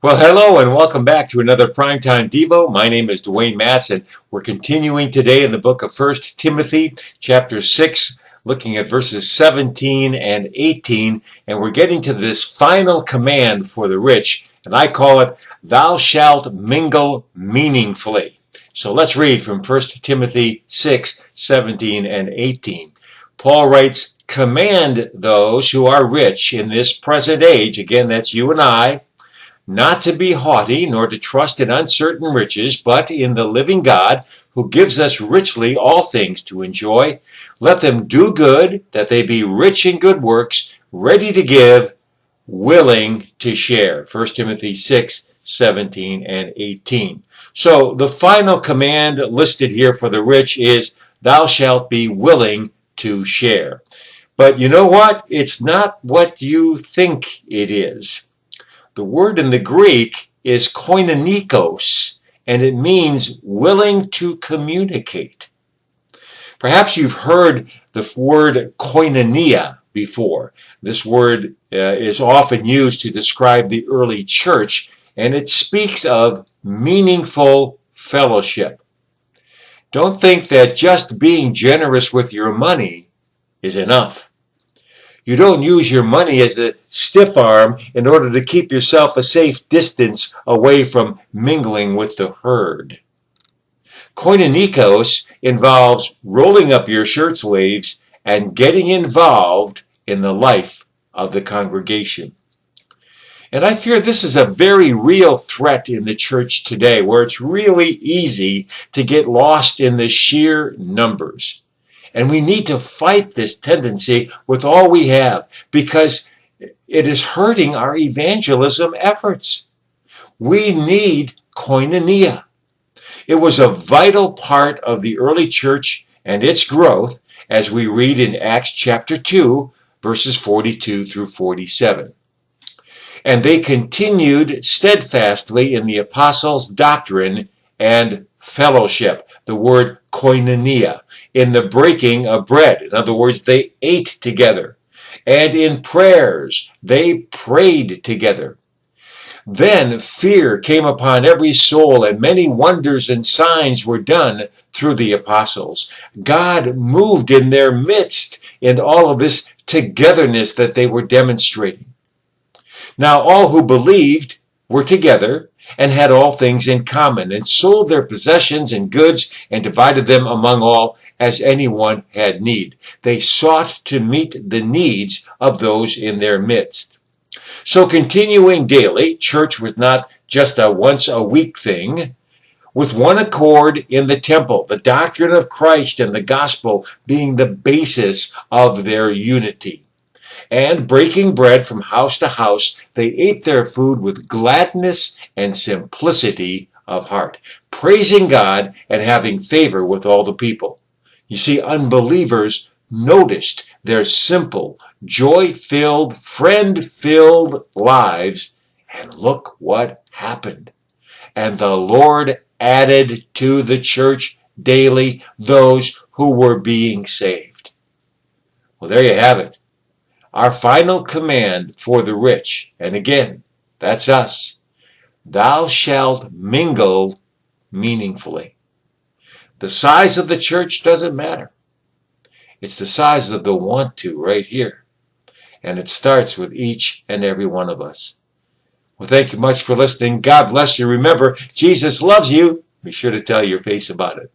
Well, hello and welcome back to another Primetime Devo. My name is Duane Matz, and we're continuing today in the book of 1 Timothy, chapter 6, looking at verses 17 and 18, and we're getting to this final command for the rich, and I call it, Thou shalt mingle meaningfully. So let's read from 1 Timothy 6, 17 and 18. Paul writes, Command those who are rich in this present age, again, that's you and I, not to be haughty, nor to trust in uncertain riches, but in the living God, who gives us richly all things to enjoy. Let them do good, that they be rich in good works, ready to give, willing to share. 1 Timothy 6, 17 and 18. So the final command listed here for the rich is, Thou shalt be willing to share. But you know what? It's not what you think it is. The word in the Greek is koinonikos, and it means willing to communicate. Perhaps you've heard the word koinonia before. This word is often used to describe the early church, and it speaks of meaningful fellowship. Don't think that just being generous with your money is enough. You don't use your money as a stiff arm in order to keep yourself a safe distance away from mingling with the herd. Koinonikos involves rolling up your shirt sleeves and getting involved in the life of the congregation. And I fear this is a very real threat in the church today, where it's really easy to get lost in the sheer numbers. And we need to fight this tendency with all we have, because it is hurting our evangelism efforts. We need koinonia. It was a vital part of the early church and its growth, as we read in Acts chapter 2, verses 42 through 47. And they continued steadfastly in the apostles' doctrine and fellowship, the word koinonia, in the breaking of bread. In other words, they ate together. And in prayers, they prayed together. Then fear came upon every soul, and many wonders and signs were done through the apostles. God moved in their midst in all of this togetherness that they were demonstrating. Now all who believed were together and had all things in common, and sold their possessions and goods and divided them among all as anyone had need. They sought to meet the needs of those in their midst. So continuing daily, church was not just a once a week thing, with one accord in the temple, the doctrine of Christ and the gospel being the basis of their unity. And breaking bread from house to house, they ate their food with gladness and simplicity of heart, praising God and having favor with all the people. You see, unbelievers noticed their simple, joy-filled, friend-filled lives, and look what happened. And the Lord added to the church daily those who were being saved. Well, there you have it. Our final command for the rich, and again, that's us. Thou shalt mingle meaningfully. The size of the church doesn't matter. It's the size of the want to right here. And it starts with each and every one of us. Well, thank you much for listening. God bless you. Remember, Jesus loves you. Be sure to tell your face about it.